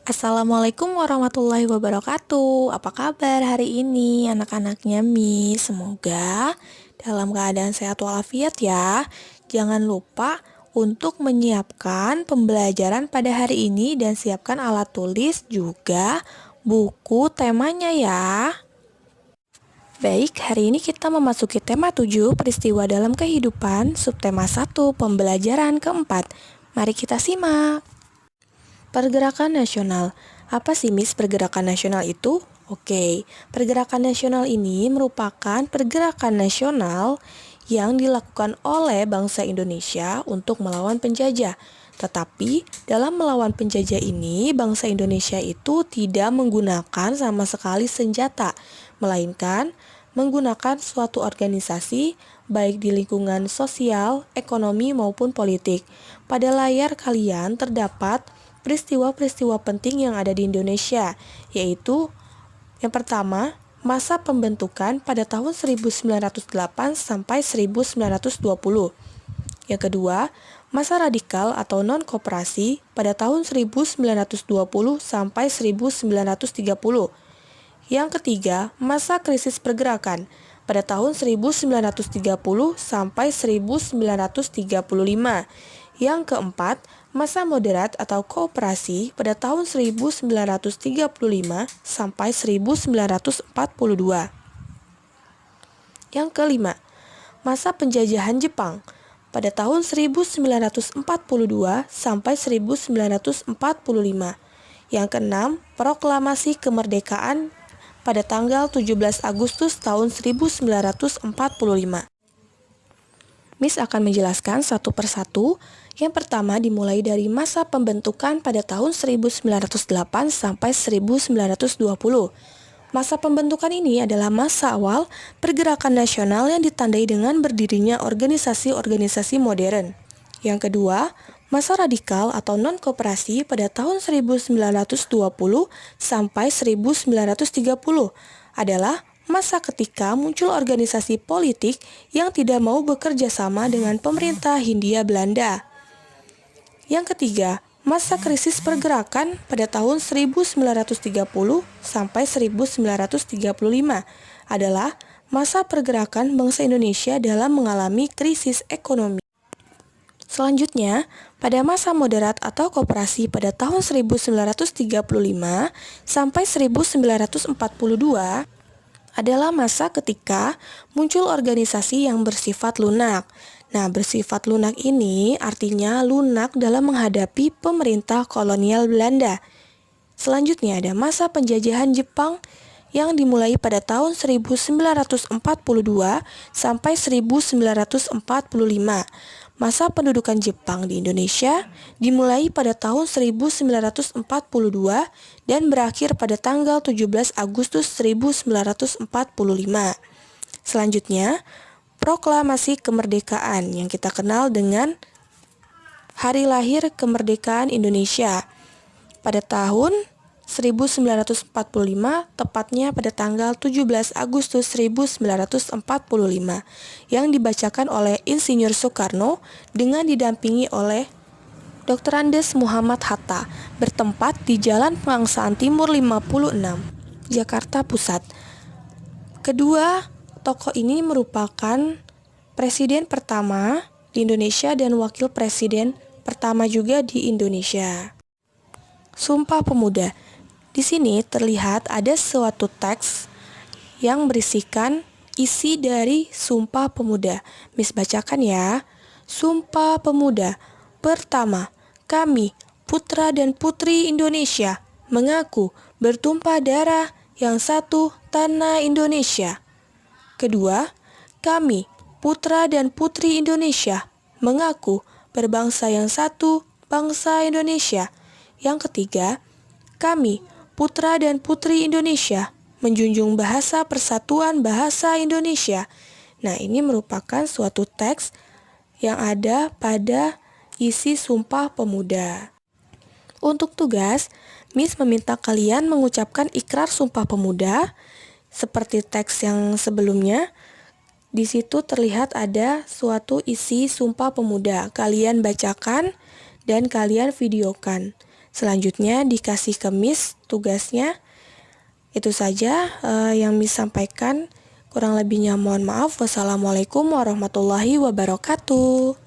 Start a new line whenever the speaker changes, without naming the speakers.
Assalamualaikum warahmatullahi wabarakatuh. Apa kabar hari ini anak-anaknya Miss? Semoga dalam keadaan sehat walafiat ya. Jangan lupa untuk menyiapkan pembelajaran pada hari ini dan siapkan alat tulis juga buku temanya ya. Baik, hari ini kita memasuki tema 7 peristiwa dalam kehidupan, subtema 1 pembelajaran keempat. Mari kita simak. Pergerakan nasional. Apa sih Miss pergerakan nasional itu? Oke, pergerakan nasional ini merupakan pergerakan nasional yang dilakukan oleh bangsa Indonesia untuk melawan penjajah. Tetapi dalam melawan penjajah ini, bangsa Indonesia itu tidak menggunakan sama sekali senjata, melainkan menggunakan suatu organisasi baik di lingkungan sosial, ekonomi maupun politik. Pada layar kalian terdapat peristiwa-peristiwa penting yang ada di Indonesia, yaitu yang pertama, masa pembentukan pada tahun 1908 sampai 1920. Yang kedua, masa radikal atau non-koperasi pada tahun 1920 sampai 1930. Yang ketiga, masa krisis pergerakan pada tahun 1930 sampai 1935. Yang keempat, masa moderat atau kooperasi pada tahun 1935 sampai 1942. Yang kelima, masa penjajahan Jepang pada tahun 1942 sampai 1945. Yang keenam, proklamasi kemerdekaan pada tanggal 17 Agustus tahun 1945. Miss akan menjelaskan satu persatu. Yang pertama dimulai dari masa pembentukan pada tahun 1908 sampai 1920. Masa pembentukan ini adalah masa awal pergerakan nasional yang ditandai dengan berdirinya organisasi-organisasi modern. Yang kedua, masa radikal atau non-koperasi pada tahun 1920 sampai 1930 adalah masa ketika muncul organisasi politik yang tidak mau bekerja sama dengan pemerintah Hindia Belanda. Yang ketiga, masa krisis pergerakan pada tahun 1930 sampai 1935 adalah masa pergerakan bangsa Indonesia dalam mengalami krisis ekonomi. Selanjutnya, pada masa moderat atau koperasi pada tahun 1935 sampai 1942 adalah masa ketika muncul organisasi yang bersifat lunak. Nah, bersifat lunak ini artinya lunak dalam menghadapi pemerintah kolonial Belanda. Selanjutnya ada masa penjajahan Jepang yang dimulai pada tahun 1942 sampai 1945. Masa pendudukan Jepang di Indonesia dimulai pada tahun 1942 dan berakhir pada tanggal 17 Agustus 1945. Selanjutnya, proklamasi kemerdekaan yang kita kenal dengan Hari Lahir Kemerdekaan Indonesia pada tahun 1945, tepatnya pada tanggal 17 Agustus 1945, yang dibacakan oleh Insinyur Soekarno dengan didampingi oleh Dr. Andes Muhammad Hatta, bertempat di Jalan Pegangsaan Timur 56, Jakarta Pusat. Kedua tokoh ini merupakan presiden pertama di Indonesia dan wakil presiden pertama juga di Indonesia. Sumpah Pemuda. Di sini terlihat ada suatu teks yang berisikan isi dari Sumpah Pemuda. Miss bacakan ya. Sumpah Pemuda. Pertama, kami, putra dan putri Indonesia, mengaku bertumpah darah yang satu tanah Indonesia. Kedua, kami, putra dan putri Indonesia, mengaku berbangsa yang satu, bangsa Indonesia. Yang ketiga, kami, putra dan putri Indonesia, menjunjung bahasa persatuan bahasa Indonesia. Nah, ini merupakan suatu teks yang ada pada isi Sumpah Pemuda. Untuk tugas, Miss meminta kalian mengucapkan ikrar Sumpah Pemuda seperti teks yang sebelumnya. Di situ terlihat ada suatu isi Sumpah Pemuda. Kalian bacakan dan kalian videokan. Selanjutnya dikasih ke Miss tugasnya. Itu saja yang Miss sampaikan. Kurang lebihnya mohon maaf. Wassalamualaikum warahmatullahi wabarakatuh.